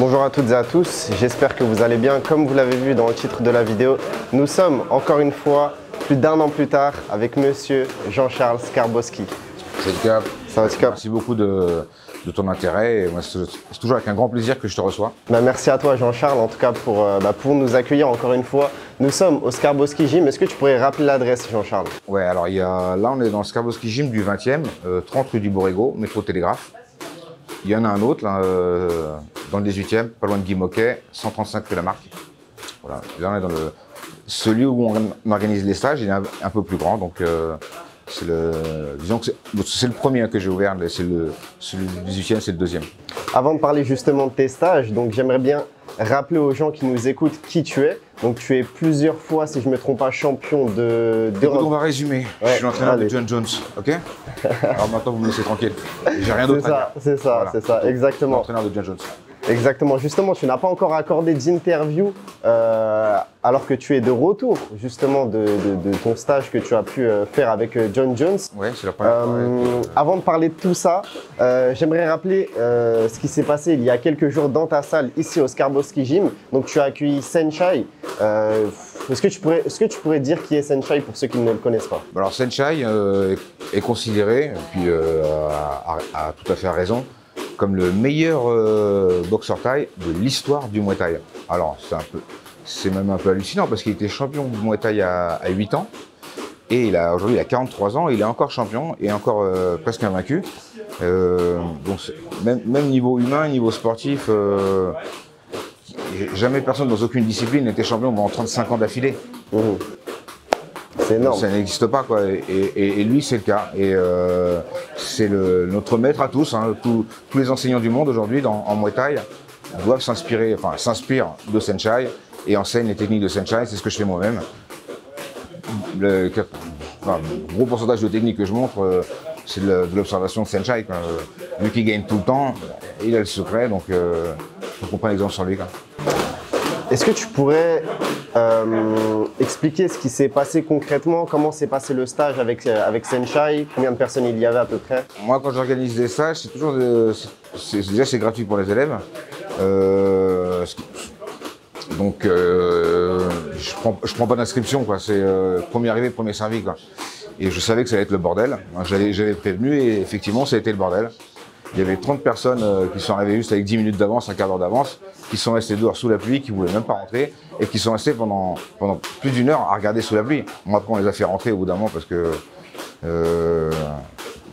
Bonjour à toutes et à tous, j'espère que vous allez bien. Comme vous l'avez vu dans le titre de la vidéo, nous sommes encore une fois, plus d'un an plus tard, avec monsieur Jean-Charles Skarbowski. Salut Cap. Ça va, Cap? Merci beaucoup de ton intérêt. C'est toujours avec un grand plaisir que je te reçois. Merci à toi Jean-Charles, en tout cas pour nous accueillir encore une fois. Nous sommes au Skarbowski Gym. Est-ce que tu pourrais rappeler l'adresse, Jean-Charles? Ouais, alors là on est dans le Skarbowski Gym du 20e, 30 rue du Borrego, métro Télégraphe. Il y en a un autre là, dans le 18e, pas loin de Guy Moquet, 135 rue Lamarck. Voilà. Là on est dans celui où on organise les stages, il est un peu plus grand, donc disons que c'est le premier que j'ai ouvert, celui du 18e, c'est le deuxième. Avant de parler justement de tes stages, donc j'aimerais bien rappeler aux gens qui nous écoutent qui tu es. Donc tu es plusieurs fois, si je ne me trompe pas, champion d'Europe. On va résumer. Ouais, je suis l'entraîneur de John Jones, ok? Alors maintenant vous me laissez tranquille. J'ai rien d'autre à dire. C'est ça, voilà. C'est ça, exactement. L'entraîneur de John Jones. Exactement. Justement, tu n'as pas encore accordé d'interview alors que tu es de retour justement de ton stage que tu as pu faire avec John Jones. Oui, c'est la première fois. Avant de parler de tout ça, j'aimerais rappeler ce qui s'est passé il y a quelques jours dans ta salle ici au Skarbowski Gym. Donc tu as accueilli Senchai. Est-ce que tu pourrais dire qui est Senchai pour ceux qui ne le connaissent pas? Alors Senchai est considéré, et puis a tout à fait raison, comme le meilleur boxeur thaï de l'histoire du Muay Thai. Alors c'est même un peu hallucinant parce qu'il était champion du Muay Thai à 8 ans et aujourd'hui il a 43 ans, il est encore champion et encore presque invaincu. Donc même niveau humain, niveau sportif, jamais personne dans aucune discipline n'était champion pendant 35 ans d'affilée. C'est énorme. Ça n'existe pas, quoi. Et lui, c'est le cas. Et c'est notre maître à tous. Hein. Tous les enseignants du monde aujourd'hui en Muay Thai doivent s'inspirent de Senchai et enseignent les techniques de Senchai. C'est ce que je fais moi-même. Le gros pourcentage de techniques que je montre, c'est de l'observation de Senchai. Lui qui gagne tout le temps, il a le secret. Donc, faut qu'on prenne l'exemple sur lui. Est-ce que tu pourrais expliquer ce qui s'est passé concrètement? Comment s'est passé le stage avec Senchai? Combien de personnes il y avait à peu près? Moi, quand j'organise des stages, c'est toujours déjà c'est gratuit pour les élèves. Donc, je prends pas d'inscription, quoi. C'est premier arrivé, premier servi, quoi. Et je savais que ça allait être le bordel. J'avais prévenu et effectivement, ça a été le bordel. Il y avait 30 personnes qui sont arrivées juste avec 10 minutes d'avance, un quart d'heure d'avance, qui sont restées dehors sous la pluie, qui ne voulaient même pas rentrer, et qui sont restées pendant plus d'une heure à regarder sous la pluie. Bon, après, on les a fait rentrer au bout d'un moment parce que...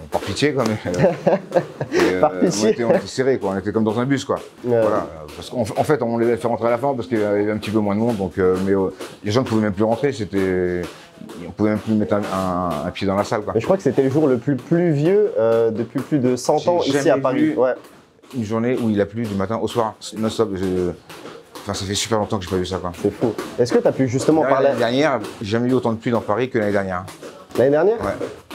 par pitié, quoi. Par pitié. On était serrés, quoi. On était comme dans un bus, quoi. Voilà. Parce qu'en fait, on les a fait rentrer à la fin parce qu'il y avait un petit peu moins de monde, donc, mais les gens ne pouvaient même plus rentrer, on pouvait même plus mettre un pied dans la salle, quoi. Mais je crois que c'était le jour le plus pluvieux depuis plus de 100 ans ici à Paris. Ouais. Une journée où il a plu du matin au soir, non-stop. Enfin, ça fait super longtemps que j'ai pas vu ça, quoi. C'est fou. Est-ce que tu as pu justement parler... L'année dernière, j'ai jamais eu autant de pluie dans Paris que l'année dernière. L'année dernière? Ouais,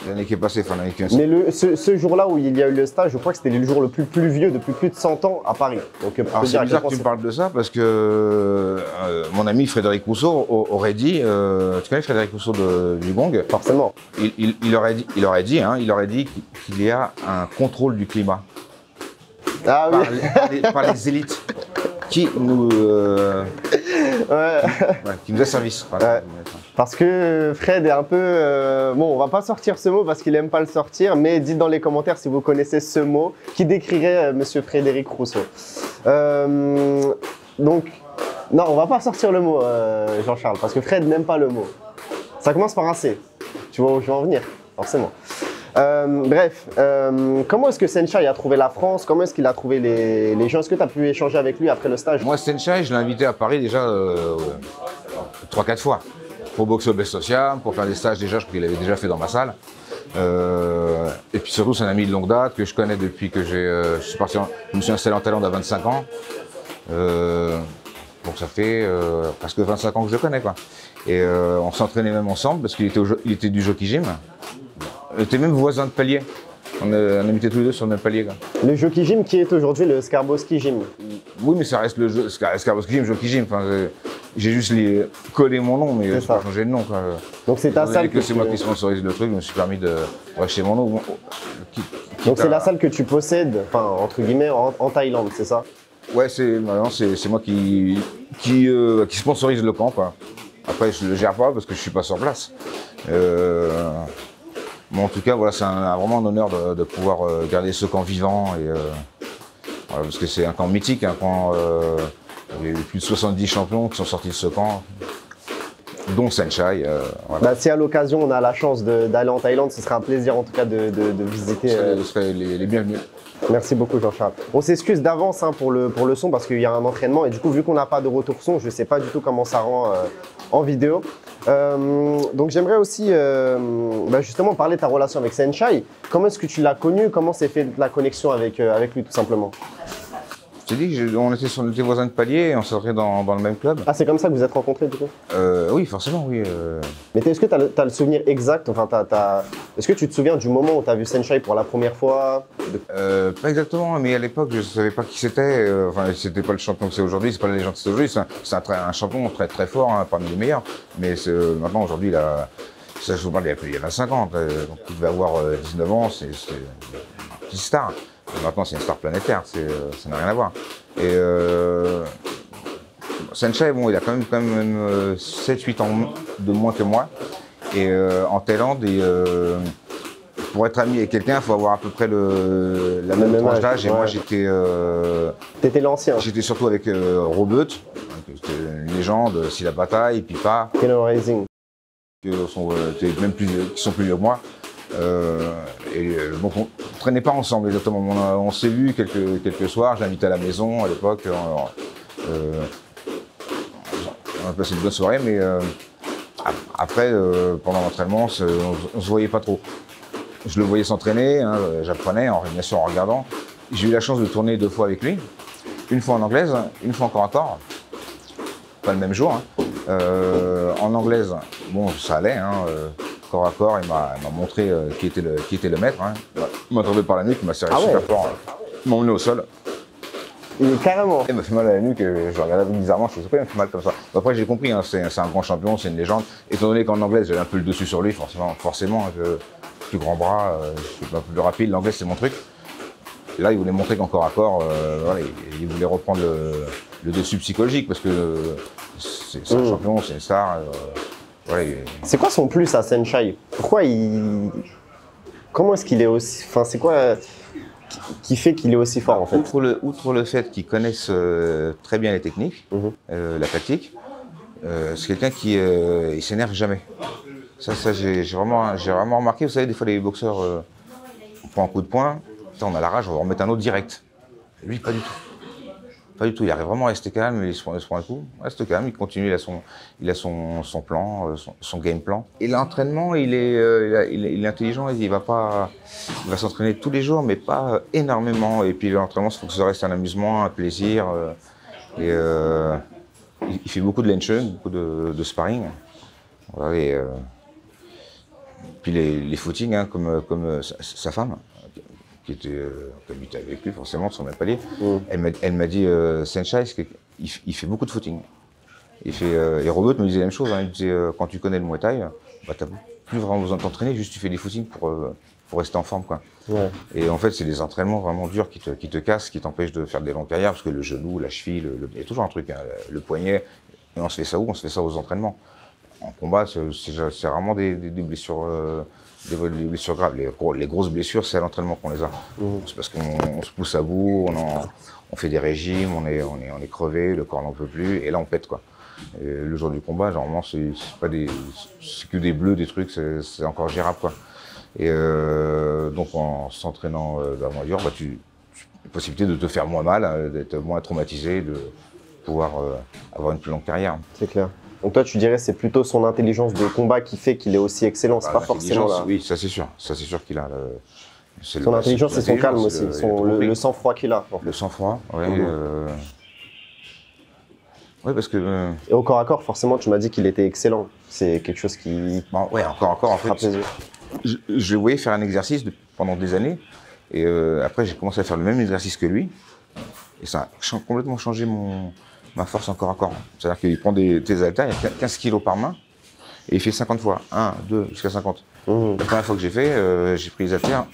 l'année qui est passée, enfin l'année qui est passée. Mais ce jour-là où il y a eu le stage, je crois que c'était le jour le plus pluvieux depuis plus de 100 ans à Paris. Donc, alors c'est bizarre que tu me parles de ça parce que mon ami Frédéric Rousseau aurait dit, tu connais Frédéric Rousseau du Gong? Forcément. Il aurait dit qu'il y a un contrôle du climat. Ah oui. Par les élites qui nous a service. Ouais. Parce que Fred est un peu... bon, on va pas sortir ce mot parce qu'il aime pas le sortir, mais dites dans les commentaires si vous connaissez ce mot qui décrirait monsieur Frédéric Rousseau. Donc, non, on va pas sortir le mot, Jean-Charles, parce que Fred n'aime pas le mot. Ça commence par un C. Tu vois où je veux en venir, forcément. Bref, comment est-ce que Senchai a trouvé la France? Comment est-ce qu'il a trouvé les gens? Est-ce que tu as pu échanger avec lui après le stage? Moi, Senchai, je l'ai invité à Paris déjà 3-4 fois. Pour boxer au Best of Siam, pour faire des stages déjà, je crois qu'il avait déjà fait dans ma salle. Et puis surtout, c'est un ami de longue date que je connais depuis que je me suis installé en Thaïlande à 25 ans. Donc ça fait presque 25 ans que je le connais, quoi. Et on s'entraînait même ensemble parce qu'il était du Jockey Gym. Il était même voisin de palier. On habitait tous les deux sur le même palier, quoi. Le Jockey Gym qui est aujourd'hui le Skarbowski Gym. Oui, mais ça reste le Skarbowski Gym, Jockey Gym. Enfin, j'ai juste collé mon nom, mais je n'ai pas changé de nom, quoi. Donc c'est ta salle que c'est moi qui sponsorise le truc, je me suis permis de racheter mon nom. Donc c'est la salle que tu possèdes, enfin entre guillemets, en Thaïlande, c'est ça? Ouais, maintenant c'est moi qui sponsorise le camp, quoi. Après, je le gère pas parce que je suis pas sur place. Mais en tout cas, voilà, c'est vraiment un honneur de pouvoir garder ce camp vivant et voilà, parce que c'est un camp mythique, un camp. Il y a eu plus de 70 champions qui sont sortis de ce camp, dont Senchai. Voilà. Bah, si à l'occasion on a la chance d'aller en Thaïlande, ce serait un plaisir en tout cas de visiter. Vous serez les bienvenus. Merci beaucoup Jean-Charles. On s'excuse d'avance hein, pour le son parce qu'il y a un entraînement et du coup vu qu'on n'a pas de retour son, je ne sais pas du tout comment ça rend en vidéo. Donc j'aimerais aussi justement parler de ta relation avec Senchai. Comment est-ce que tu l'as connu? Comment s'est fait la connexion avec lui tout simplement? Je t'ai dit qu'on était voisins de palier et on s'entrait dans le même club. Ah, c'est comme ça que vous êtes rencontrés du coup? Oui, forcément, oui. Mais est-ce que tu as le souvenir exact? Enfin, est-ce que tu te souviens du moment où tu as vu Senchai pour la première fois? Pas exactement, mais à l'époque, je ne savais pas qui c'était. Enfin, c'était pas le champion que c'est aujourd'hui, c'est pas la légende que c'est aujourd'hui. C'est un champion très très fort, hein, parmi les meilleurs. Mais maintenant, aujourd'hui, ça je vous parle il y a 25 ans. Donc, il devait avoir 19 ans, c'est une star. Maintenant, c'est une star planétaire, ça n'a rien à voir. Et Senchai, bon, il a quand même 7-8 ans de moins que moi. Et en Thaïlande, pour être ami avec quelqu'un, il faut avoir à peu près la même tranche d'âge. Et moi, j'étais. T'étais l'ancien. J'étais surtout avec Robert, c'était une légende, Silla Bataille, Pipa. Keno Rising. Qui sont plus vieux que moi. Donc on ne traînait pas ensemble exactement. On s'est vu quelques soirs, je l'ai invité à la maison à l'époque. On a passé une bonne soirée, mais après, pendant l'entraînement, on ne se voyait pas trop. Je le voyais s'entraîner, hein, j'apprenais, bien sûr en regardant. J'ai eu la chance de tourner 2 fois avec lui. Une fois en anglaise, une fois encore à corps. Pas le même jour. Hein. En anglaise, bon, ça allait. Hein, corps à corps, il m'a montré qui était le maître. Hein. Il m'a attrapé par la nuque, il m'a serré super fort. Il m'a emmené au sol. Carrément. Il m'a fait mal à la nuque, je regardais bizarrement, je ne sais pas, il m'a fait mal comme ça. Après, j'ai compris, hein, c'est un grand champion, c'est une légende. Étant donné qu'en anglaise, j'avais un peu le dessus sur lui, forcément plus grand bras, je suis un peu plus rapide, l'anglais c'est mon truc. Là, il voulait montrer qu'en corps à corps, voilà, il voulait reprendre le dessus psychologique parce que c'est un champion, c'est une star. Ouais, c'est quoi son plus à Senchai? Pourquoi comment est-ce qu'il est aussi... Enfin, c'est quoi qui fait qu'il est aussi fort en fait? Outre le fait qu'il connaisse très bien les techniques, la tactique, c'est quelqu'un qui il s'énerve jamais. Ça j'ai vraiment remarqué. Vous savez, des fois les boxeurs, on prend un coup de poing, on a la rage, on va en remettre un autre direct. Lui, pas du tout. Pas du tout, il arrive vraiment à rester calme, il se prend un coup, il reste calme, il continue, il a son plan, son game plan. Et l'entraînement, il est intelligent, il va s'entraîner tous les jours, mais pas énormément. Et puis l'entraînement, il faut que ça reste un amusement, un plaisir. Il fait beaucoup de lenchung, beaucoup de sparring. Voilà, et puis les footings, hein, comme sa femme. Qui habitait avec lui, forcément, sur le même palier. Elle m'a dit, Senchai, il fait beaucoup de footing. Et Robert me disait la même chose, hein, il disait, quand tu connais le Muay Thai, bah, tu n'as plus vraiment besoin de t'entraîner, juste tu fais des footings pour rester en forme. Quoi. Ouais. Et en fait, c'est des entraînements vraiment durs qui te cassent, qui t'empêchent de faire des longues carrières, parce que le genou, la cheville, il y a toujours un truc, hein, le poignet, et on se fait ça où? On se fait ça aux entraînements. En combat, c'est vraiment des blessures... Des blessures graves. Les grosses blessures, c'est à l'entraînement qu'on les a. C'est parce qu'on se pousse à bout, on fait des régimes, on est crevé, le corps n'en peut plus, et là on pète quoi. Et le jour du combat, généralement, c'est que des bleus, des trucs, c'est encore gérable quoi. Et donc en s'entraînant d'avant dur, bah, tu as la possibilité de te faire moins mal, d'être moins traumatisé, de pouvoir avoir une plus longue carrière. C'est clair. Donc toi, tu dirais que c'est plutôt son intelligence de combat qui fait qu'il est aussi excellent, c'est pas forcément là. Oui, ça c'est sûr qu'il a. Son intelligence et son calme aussi, le sang-froid qu'il a. Le sang-froid, oui. Oui, parce que. Et au corps à corps, forcément, tu m'as dit qu'il était excellent. C'est quelque chose qui. Bon, ouais, encore en fait. Je le voyais faire un exercice pendant des années, et après j'ai commencé à faire le même exercice que lui, et ça a complètement changé ma force en corps à corps. C'est-à-dire qu'il prend tes haltères, il y a 15 kilos par main, et il fait 50 fois. 1, 2, jusqu'à 50. La première fois que j'ai fait, j'ai pris les haltères,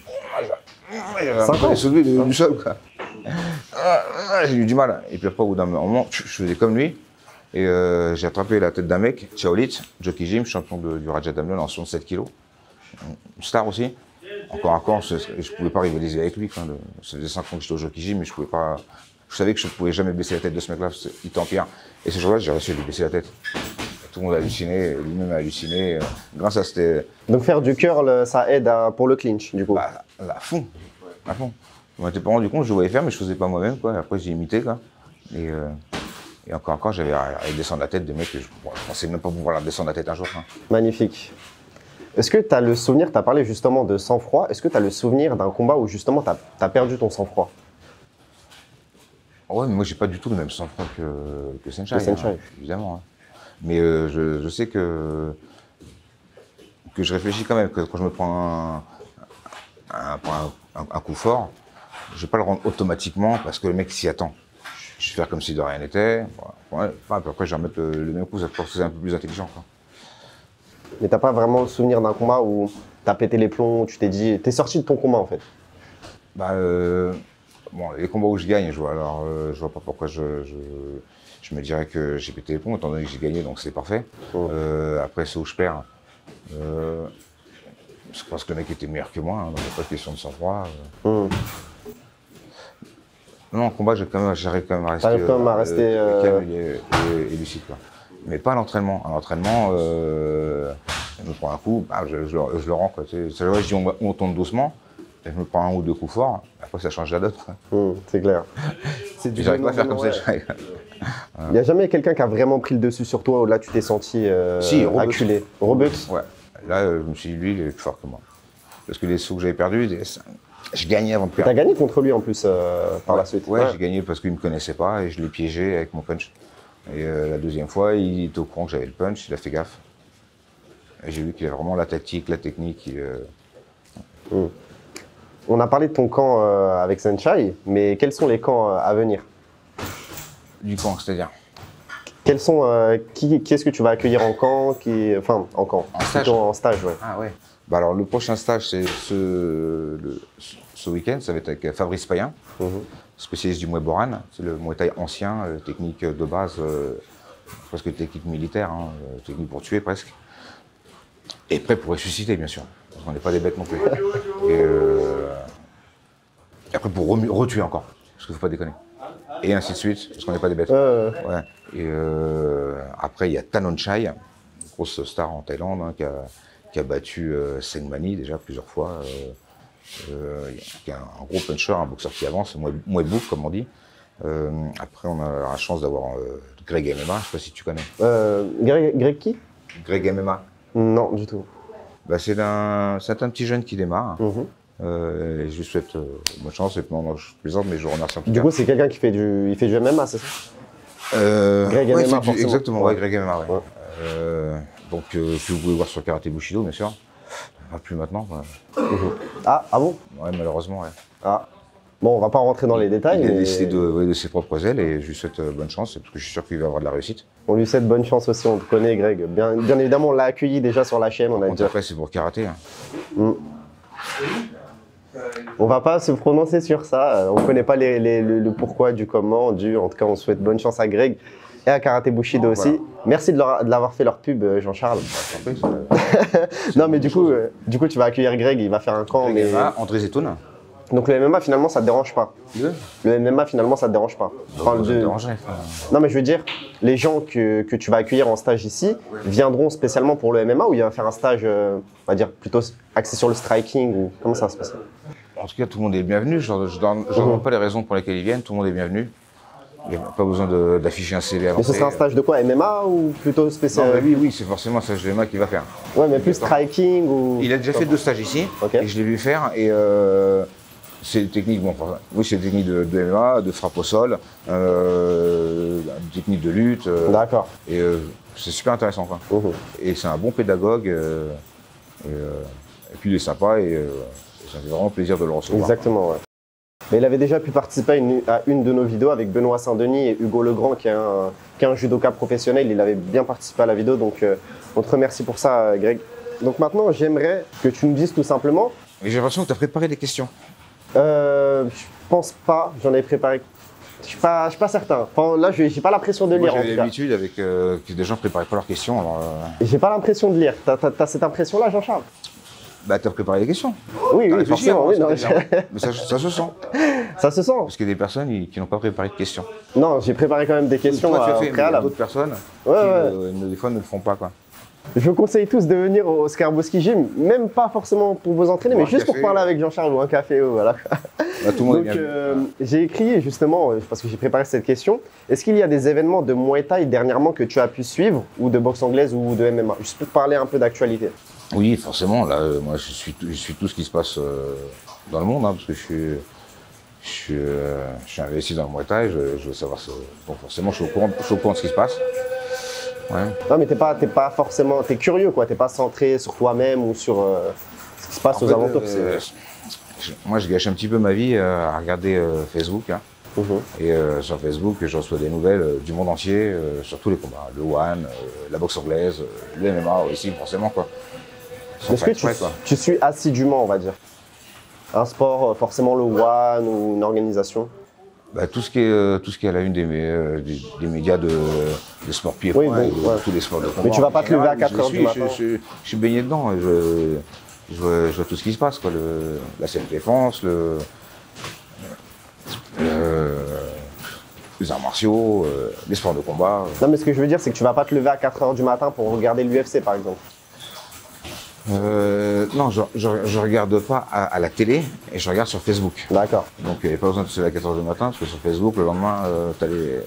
50 soulevé du sol, quoi. j'ai eu du mal. Et puis après, au bout d'un moment, je faisais comme lui. Et j'ai attrapé la tête d'un mec, Chaolit, Jockey Jim, champion du Raja Damlon en 67 kg. Une star aussi. Encore, je ne pouvais pas rivaliser avec lui. Ça faisait 5 ans que j'étais au Jockey Jim, mais je pouvais pas. Je savais que je ne pouvais jamais baisser la tête de ce mec-là, il était en pire. Et ce jour-là, j'ai réussi à lui baisser la tête. Tout le monde a halluciné, lui-même a halluciné. Grâce à cette. Donc faire du curl, ça aide pour le clinch, du coup. Bah, à fond. À fond. Je ne m'étais pas rendu compte, je le voyais faire, mais je ne faisais pas moi-même. Après, j'ai imité. Quoi. Et encore, j'avais à descendre la tête de mecs que je ne pensais même pas pouvoir la descendre la tête un jour. Hein. Magnifique. Est-ce que tu as le souvenir, tu as parlé justement de sang-froid, est-ce que tu as le souvenir d'un combat où justement tu as perdu ton sang-froid? Ouais, mais moi, j'ai pas du tout le même sang-froid que Senchai, hein, évidemment. Hein. Mais je sais que je réfléchis quand même, que quand je me prends un coup fort, je ne vais pas le rendre automatiquement parce que le mec s'y attend. Je vais faire comme si de rien n'était. Ouais, après, je vais remettre le même coup, ça pense que c'est un peu plus intelligent. Quoi. Mais t'as pas vraiment le souvenir d'un combat où t'as pété les plombs, où tu t'es dit, t'es sorti de ton combat en fait? Bah, bon, les combats où je gagne, je vois pas pourquoi je me dirais que j'ai pété les plombs, étant donné que j'ai gagné, donc c'est parfait. Après, ceux où je perds, je pense que le mec était meilleur que moi, hein, donc il n'y a pas de question de sang-froid. Non, en combat, j'arrive quand même à rester calme et lucide. Quoi. Mais pas à l'entraînement. À l'entraînement, je me prends un coup, bah, je le rends. Quoi. Je dis on tourne doucement, et je me prends un ou deux coups forts, après ça change la donne. C'est clair. J'arrive pas à faire comme ça. Il n'y a jamais quelqu'un qui a vraiment pris le dessus sur toi, où là tu t'es senti acculé. Robux. Ouais. Là, je me suis dit, lui, il est plus fort que moi. Parce que les sauts que j'avais perdus, je gagnais avant de perdre. T'as gagné contre lui en plus par la suite? Ouais, j'ai gagné parce qu'il ne me connaissait pas et je l'ai piégé avec mon punch. Et la deuxième fois, il était au courant que j'avais le punch, il a fait gaffe. Et j'ai vu qu'il avait vraiment la tactique, la technique. On a parlé de ton camp avec Senchai, mais quels sont les camps à venir? Du camp, c'est-à-dire? Quels sont, qui est-ce que tu vas accueillir en camp, enfin en camp, en stage? Plutôt en stage, ouais. Ah ouais. Bah alors le prochain stage, c'est ce week-end, ça va être avec Fabrice Payen, spécialiste du Muay Boran. C'est le Muay Thai ancien, technique de base, presque technique militaire, hein, technique pour tuer presque. Et prêt pour ressusciter, bien sûr, parce qu'on n'est pas des bêtes non plus. Et après pour retuer encore, parce qu'il ne faut pas déconner. Et ainsi de suite, parce qu'on n'est pas des bêtes. Ouais. Et après, il y a Tanonchai, une grosse star en Thaïlande, hein, qui a battu Seng Mani déjà plusieurs fois. Qui est un gros puncher, un boxeur qui avance, Muay Book comme on dit. Après, on a la chance d'avoir Greg MMA, je ne sais pas si tu connais. Greg qui? Greg MMA. Non, du tout. Bah, c'est un petit jeune qui démarre. Et je lui souhaite bonne chance. Et non, je plaisante, mais je vous remercie en tout cas. Du coup, c'est quelqu'un qui fait du MMA, c'est ça? Greg MMA, forcément. Exactement, ouais, Greg MMA. Ouais. Donc, que vous pouvez voir sur Karaté Bushido, bien sûr. Plus maintenant. Ah bon? Ouais, malheureusement, ouais. Ah. Bon, on va pas rentrer dans les détails. Il a décidé de ses propres ailes et je lui souhaite bonne chance, parce que je suis sûr qu'il va avoir de la réussite. On lui souhaite bonne chance aussi, on te connaît, Greg. Bien évidemment, on l'a accueilli déjà sur la chaîne. On a dit. Après, c'est pour Karaté. Hein. On va pas se prononcer sur ça. On connaît pas le pourquoi, du comment, En tout cas, on souhaite bonne chance à Greg et à Karaté Bushido aussi. Voilà. Merci de l'avoir fait leur pub, Jean-Charles. Non, mais du coup, tu vas accueillir Greg, il va faire un camp. Greg MMA, André Zetoun. Donc le MMA, finalement, ça te dérange pas? Le MMA, finalement, ça te dérange pas? Ça me dérangerait. Non, mais je veux dire, les gens que tu vas accueillir en stage ici viendront spécialement pour le MMA ou il va faire un stage, on va dire, plutôt axé sur le striking ou comment ça va se passer? En tout cas, tout le monde est bienvenu. Je ne donne pas les raisons pour lesquelles ils viennent. Tout le monde est bienvenu. Il n'y a pas besoin d'afficher un CV à l'entrée. Mais ce sera un stage de quoi? MMA ou plutôt spécial? Non, oui, c'est forcément un stage de MMA qu'il va faire. Ouais, mais plus striking ou... Il a déjà fait 2 stages ici, et je l'ai vu faire, et c'est des techniques, oui, c'est des techniques de MMA, de frappe au sol, techniques de lutte. D'accord. Et c'est super intéressant, quoi. Et c'est un bon pédagogue, et puis il est sympa, et ça fait vraiment plaisir de le recevoir. Exactement, ouais. Mais il avait déjà pu participer à une de nos vidéos avec Benoît Saint-Denis et Hugo Legrand, qui est un judoka professionnel. Il avait bien participé à la vidéo, donc on te remercie pour ça, Greg. Donc maintenant, j'aimerais que tu nous dises tout simplement... Mais j'ai l'impression que tu as préparé des questions. Je pense pas, j'en ai préparé Je suis pas certain. Enfin, là, j'ai pas l'impression de Moi, lire en j'ai tout cas. l'habitude avec que des gens préparaient pas leurs questions. Alors, J'ai pas l'impression de lire. T'as cette impression-là, Jean-Charles? bah, t'as préparé les questions. Oui, T'as oui, réfléchi forcément. avant, Oui, non, c'est-à-dire. Mais ça se sent. ça se sent. Parce qu'il y a des personnes qui n'ont pas préparé de questions. Non, j'ai préparé quand même des questions Toi, tu as au fait, mais il y a préalable. d'autres personnes Ouais, qui, des fois, ne le font pas, quoi. Je vous conseille tous de venir au Skarboski Gym, même pas forcément pour vous entraîner, mais Boire un juste pour café. parler avec Jean-Charles ou un café, voilà. Bah, tout le monde Donc, est bienvenu. j'ai écrit justement, parce que j'ai préparé cette question, est-ce qu'il y a des événements de Muay Thai dernièrement que tu as pu suivre, ou de boxe anglaise ou de MMA, juste pour parler un peu d'actualité? Oui, forcément. Là, moi, je suis tout ce qui se passe dans le monde, hein, parce que je suis investi dans le Muay Thai. Je veux savoir. Donc, forcément, je suis au courant de ce qui se passe. Ouais. Non, mais t'es pas forcément, t'es curieux quoi, t'es pas centré sur toi-même ou sur ce qui se passe En aux fait, alentours. moi, je gâche un petit peu ma vie à regarder Facebook. Hein. Mhm. Et sur Facebook, je reçois des nouvelles du monde entier, sur tous les combats. Le One, la boxe anglaise, le MMA aussi, forcément, quoi. Sans Est-ce faire que tu, exprès, quoi. tu suis assidûment, on va dire, un sport, forcément le One ou une organisation? Bah, tout ce qui est à la une des médias de sport pied Oui, point bon, et de ouais. tous les sports de combat. Mais tu vas en pas te lever à général, 4 je heures suis, du matin. Je suis baigné dedans. Et je vois tout ce qui se passe, quoi. La self-défense, les arts martiaux, les sports de combat. Non, mais ce que je veux dire, c'est que tu vas pas te lever à 4 heures du matin pour regarder l'UFC, par exemple. Non, je regarde pas à la télé et je regarde sur Facebook. D'accord. Donc il n'y a pas besoin de se lever à 4 heures du matin parce que sur Facebook, le lendemain, t'as les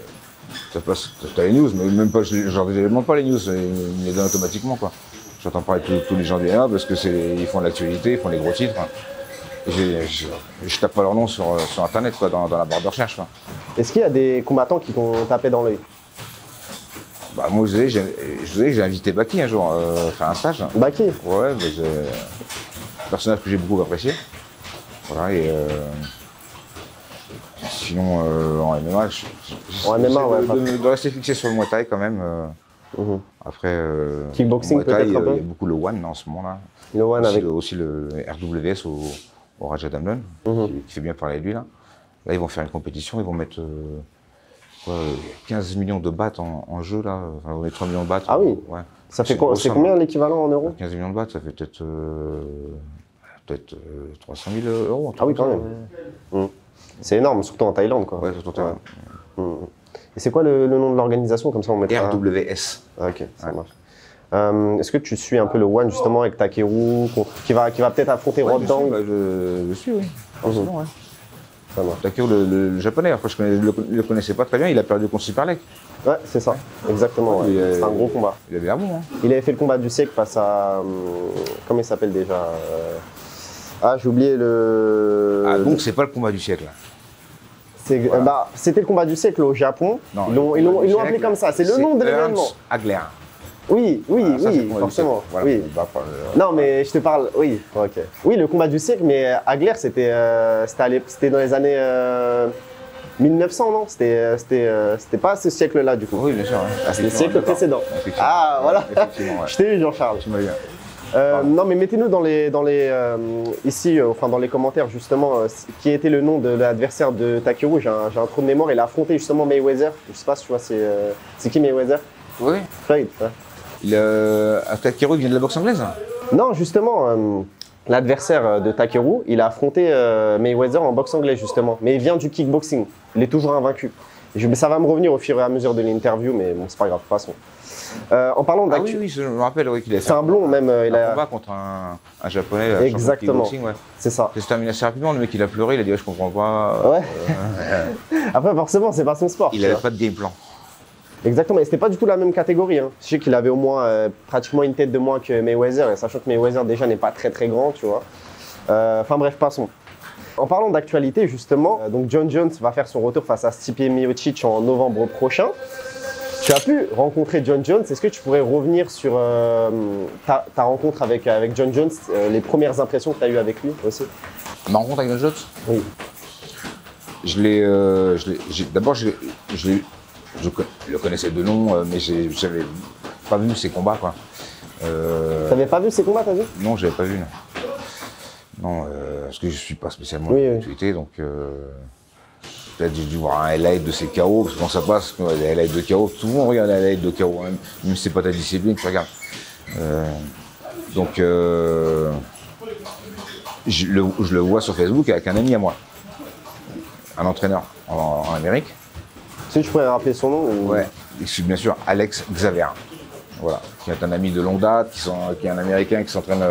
news, mais même pas, je ne demande pas les news, ils me les donnent automatiquement, quoi. J'entends parler de tous les gens du MMA parce que ils font de l'actualité, ils font les gros titres. Je tape pas leur nom sur internet, quoi, dans la barre de recherche, quoi. Est-ce qu'il y a des combattants qui t'ont tapé dans l'œil? Bah, moi, je vous ai dit que j'ai invité Baki un jour faire un stage. Baki? Ouais, mais c'est un personnage que j'ai beaucoup apprécié. Voilà, et sinon, en MMA, En MMA, ouais, de rester fixé sur le Muay Thai quand même. Mhm. Après, Kickboxing, Muay Thai, peut-être un peu. il y a beaucoup le One en ce moment-là. Le One avec. Aussi le RWS au Raja Damnon, qui fait bien parler de lui là. Là, ils vont faire une compétition, ils vont mettre 15 millions de bahts en jeu là. Enfin, on est 3 millions de bahts. Ah oui. Ouais. Ça fait C'est combien l'équivalent en euros? 15 millions de bahts, ça fait peut-être 300 000 euros. Ah oui, quand même. Mhm. C'est énorme, surtout en Thaïlande, quoi. Ouais, c'est total. Mhm. Et c'est quoi le nom de l'organisation? Comme ça, on mettra. RWS. Ah, ok, ça marche. Est-ce que tu suis un peu le One justement avec Takeru, qui va peut-être affronter Ouais, Rod bien sûr, Dang? bah, je suis, oui. Forcément, ouais. Ça marche. Takeru, le japonais, après je le connaissais pas très bien, il a perdu contre Super Lake. Ouais, c'est ça, exactement. Ouais. Et, C'est un gros combat. Il avait l'air bon, hein. Il avait fait le combat du siècle face à. Comment il s'appelle déjà? Ah, j'ai oublié le. Ah, donc c'est pas le combat du siècle. Voilà. Bah, c'était le combat du siècle au Japon. Non, Ils l'ont appelé comme ça, c'est le nom de l'événement. Ernst Hagler. Oui, Voilà, ça, c'est le oui, combat du forcément. siècle. Voilà, Oui. bah, Non, mais je te parle, oui, ok. Oui, le combat du siècle, mais Hagler, c'était dans les années 1900, non? C'était pas ce siècle-là, du coup. oui, bien sûr. Ouais. Ah, c'est le siècle précédent. Ah, voilà. Effectivement, ouais. Je t'ai eu, Jean-Charles. Tu m'as eu. Non, mais mettez-nous ici, enfin dans les commentaires justement, qui était le nom de l'adversaire de Takeru. J'ai un trou de mémoire. Il a affronté justement Mayweather. Je sais pas si tu vois, c'est qui Mayweather? Oui. Floyd. Ouais. Takeru vient de la boxe anglaise. Non, justement, l'adversaire de Takeru, il a affronté Mayweather en boxe anglaise justement, mais il vient du kickboxing. Il est toujours invaincu. Ça va me revenir au fur et à mesure de l'interview, mais bon, c'est pas grave, de toute façon. En parlant Ah d'actu, oui, je me rappelle qu'il a fait c'est un blond même. Il un a... combat contre un japonais, champion de Exactement. kickboxing, ouais. C'est ça. Ça s'est terminé assez rapidement, le mec il a pleuré, il a dit ouais, je comprends pas. Ouais. Après, forcément, c'est pas son sport. Il tu avait vois. pas de game plan. Exactement, et c'était pas du tout la même catégorie. Hein. Je sais qu'il avait au moins pratiquement une tête de moins que Mayweather, et sachant que Mayweather déjà n'est pas très très grand, tu vois. Enfin bref, passons. En parlant d'actualité, justement, donc John Jones va faire son retour face à Stipe Miocic en novembre prochain. Tu as pu rencontrer John Jones. Est-ce que tu pourrais revenir sur ta rencontre avec John Jones, les premières impressions que tu as eues avec lui aussi? Ma rencontre avec John Jones? Oui. D'abord, je le connaissais de nom, mais j'avais pas vu ses combats, quoi. T'avais pas vu ses combats, t'as vu? Non, j'avais pas vu. Non, parce que je suis pas spécialement Oui, oui. d'actualité, donc Peut-être j'ai dû voir un highlight de ses KO, parce que quand ça passe, les highlights de KO, tout le monde regarde les highlights de KO, même si c'est pas ta discipline, tu regardes. Donc, je le vois sur Facebook avec un ami à moi, un entraîneur en Amérique. Si je pourrais rappeler son nom ou... Ouais, bien sûr, Alex Xavier. Voilà, qui est un ami de longue date, qui est un Américain qui s'entraîne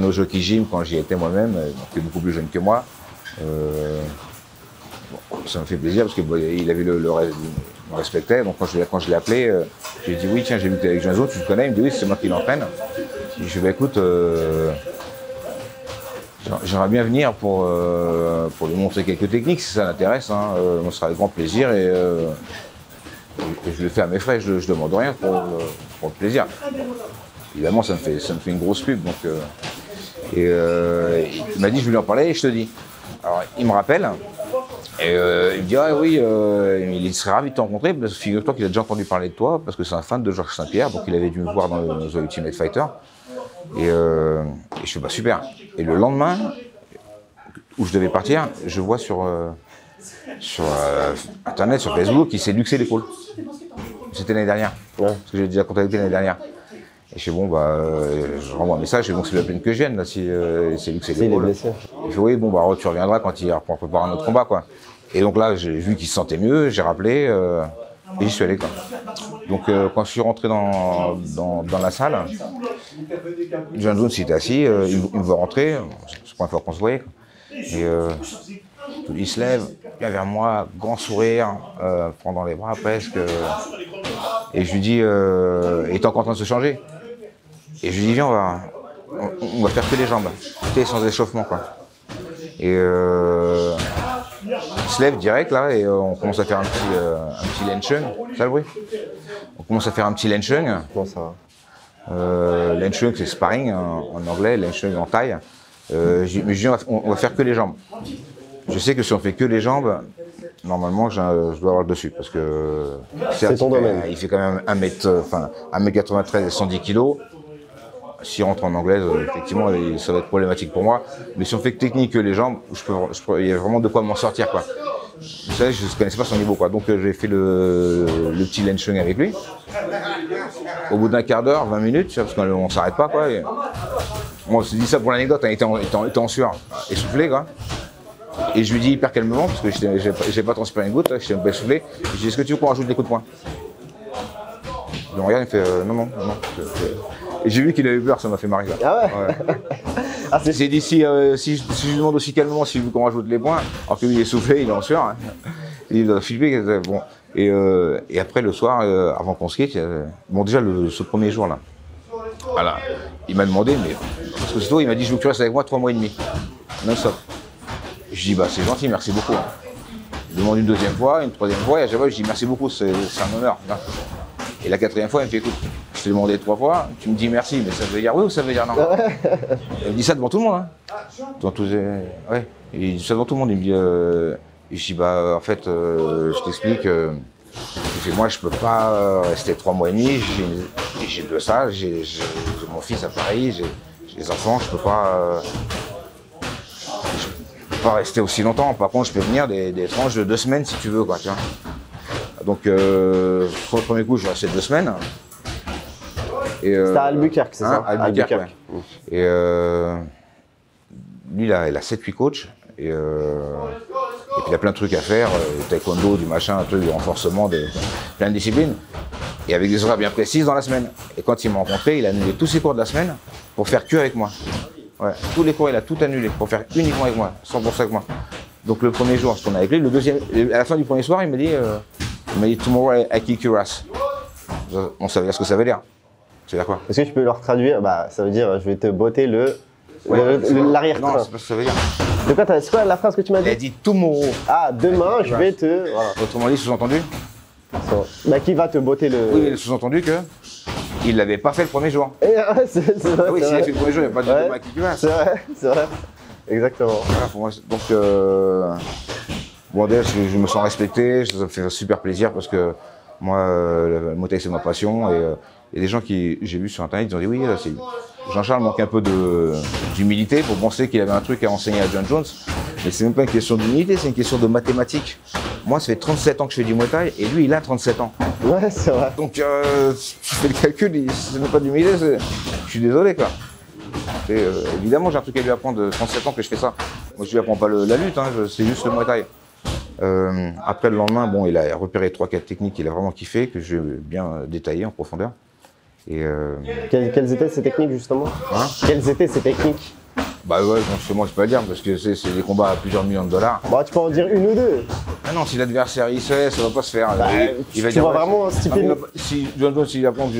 au Jockey Gym quand j'y étais moi-même, qui est beaucoup plus jeune que moi. Bon, ça me fait plaisir parce qu'il a vu le reste, il me respectait. Donc quand je l'ai appelé, je lui ai dit oui, tiens, j'ai vu que tu es avec Genzo, tu le connais? Il me dit oui, c'est moi qui l'entraîne. Je lui ai dit bah, écoute, j'aimerais bien venir pour lui montrer quelques techniques si ça l'intéresse. Hein. Moi, ce sera avec grand plaisir et je le fais à mes frais, je ne demande rien pour le plaisir. Évidemment, ça me fait une grosse pub. Donc, il m'a dit je vais lui en parler et je te dis. Alors, il me rappelle et il me dit ah oui, il serait ravi de te rencontrer. Figure-toi qu'il a déjà entendu parler de toi parce que c'est un fan de Georges Saint-Pierre, donc il avait dû me voir dans The Ultimate Fighter. Et je fais bah super. Et le lendemain où je devais partir, je vois sur internet, sur Facebook, il s'est luxé l'épaule. C'était l'année dernière, parce que j'ai déjà contacté l'année dernière. Et je fais bon bah je renvoie un message, je fais bon c'est la peine que je vienne là si c'est luxé l'épaule. Il fait oui bon bah tu reviendras quand il prépare un autre combat quoi. Et donc là j'ai vu qu'il se sentait mieux, j'ai rappelé et j'y suis allé quoi. Donc quand je suis rentré dans la salle, John Jones était assis, il me voit rentrer, c'est la première fois qu'on se voyait. Et il se lève, vient vers moi, grand sourire, prend dans les bras presque. Et je lui dis, il est encore en train de se changer. Et je lui dis, viens, on va faire que les jambes, sans échauffement quoi. Et il se lève direct là et on commence à faire un petit Lenchung, ça le bruit. On commence à faire un petit Lenchung. Comment ça va? Lenchung c'est sparring en anglais, Lenchung en thaï. Mais je dis on va faire que les jambes. Je sais que si on fait que les jambes, normalement je dois avoir le dessus parce que c'est ton domaine. Il fait quand même 1m93 et 110 kg. S'il rentre en anglaise, effectivement, ça va être problématique pour moi. Mais si on fait que technique que les jambes, il y a vraiment de quoi m'en sortir quoi. Vous savez, je ne connaissais pas son niveau quoi. Donc j'ai fait le petit Lenchung avec lui. Au bout d'un quart d'heure, 20 minutes, parce qu'on ne s'arrête pas quoi. Et on se dit ça pour l'anecdote, il était en sueur, essoufflé quoi. Et je lui dis hyper calmement, parce que je n'ai pas transpiré une goutte, je suis un peu essoufflé. Je lui dis est-ce que tu veux qu'on rajoute des coups de poing? Il me regarde, il me fait non. Et j'ai vu qu'il avait peur, ça m'a fait marrer. Ah ouais, Ah, j'ai dit si je lui demande aussi calmement s'il veut qu'on rajoute les points, alors que lui il est essoufflé, il est en sueur, hein. Il doit flipper. Bon. Et après le soir, avant qu'on se quitte, bon déjà ce premier jour là, voilà, il m'a demandé, mais parce que c'est toi, il m'a dit je veux que tu restes avec moi 3 mois et demi, non-stop. Je dis bah c'est gentil, merci beaucoup. Hein. Il demande une deuxième fois, une troisième fois, et à chaque fois je dis merci beaucoup, c'est un honneur. Et la quatrième fois, il me fait écoute, je t'ai demandé 3 fois, tu me dis merci, mais ça veut dire oui ou ça veut dire non? Il me dit ça devant tout le monde, hein. Devant tous les... Ouais, il dit ça devant tout le monde, il me dit et je dis bah en fait je t'explique, moi je peux pas rester 3 mois et demi, j'ai de ça, j'ai mon fils à Paris, j'ai des enfants, je peux pas rester aussi longtemps. Par contre je peux venir des tranches de 2 semaines si tu veux quoi, tu vois. Donc pour le premier coup je suis resté 2 semaines. C'était à Albuquerque, c'est ça? Albuquerque, ouais. Et lui il a 7-8 coachs. Et puis il y a plein de trucs à faire, du taekwondo, du machin, un truc de renforcement, plein de disciplines. Et avec des horaires bien précises dans la semaine. Et quand il m'a rencontré, il a annulé tous ses cours de la semaine pour faire que avec moi. Ouais, tous les cours, il a tout annulé pour faire uniquement avec moi, 100% avec moi. Donc le premier jour, je tourne avec lui. Le deuxième, à la fin du premier soir, il m'a dit tomorrow I kick your ass. On savait ce que ça veut dire. Ça veut dire quoi? Est-ce que tu peux leur traduire? Bah, ça veut dire je vais te botter l'arrière-train. Non, c'est pas ce que ça veut dire. De quoi c'est quoi la phrase que tu m'as dit? Il a dit tomorrow. Ah, demain, je vais te... Voilà. Autrement dit, sous-entendu? Bah, qui va te botter le... Oui, mais sous-entendu que il l'avait pas fait le premier jour. Et, c'est vrai, ah oui, s'il avait fait le premier jour, il n'y a pas de demain qui va. C'est vrai. Exactement. Voilà, pour moi, donc, bon, déjà, je me sens respecté, ça me fait super plaisir parce que moi, le Muay Thai, c'est ma passion. Et il y a des gens qui j'ai vu sur internet, ils ont dit oui, Jean-Charles manque un peu d'humilité pour penser qu'il avait un truc à enseigner à John Jones. Mais c'est même pas une question d'humilité, c'est une question de mathématiques. Moi, ça fait 37 ans que je fais du Muay Thai et lui, il a 37 ans. Ouais, c'est vrai. Donc, tu fais le calcul, c'est même pas d'humilité, je suis désolé, quoi. Évidemment, j'ai un truc à lui apprendre de 37 ans que je fais ça. Moi, je lui apprends pas la lutte, hein, c'est juste le Muay Thai. Après, le lendemain, bon, il a repéré 3-4 techniques qu'il a vraiment kiffé, que je vais bien détailler en profondeur. Et Quelles étaient ces techniques, justement? Hein? Quelles étaient ces techniques? Bah ouais, moi je peux pas le dire parce que c'est des combats à plusieurs millions de dollars. Bah, tu peux en dire une ou deux. Ah non, si l'adversaire il sait, ça va pas se faire. Bah, il va tu dire, vas vraiment stipuler. Si John Jones il apprend que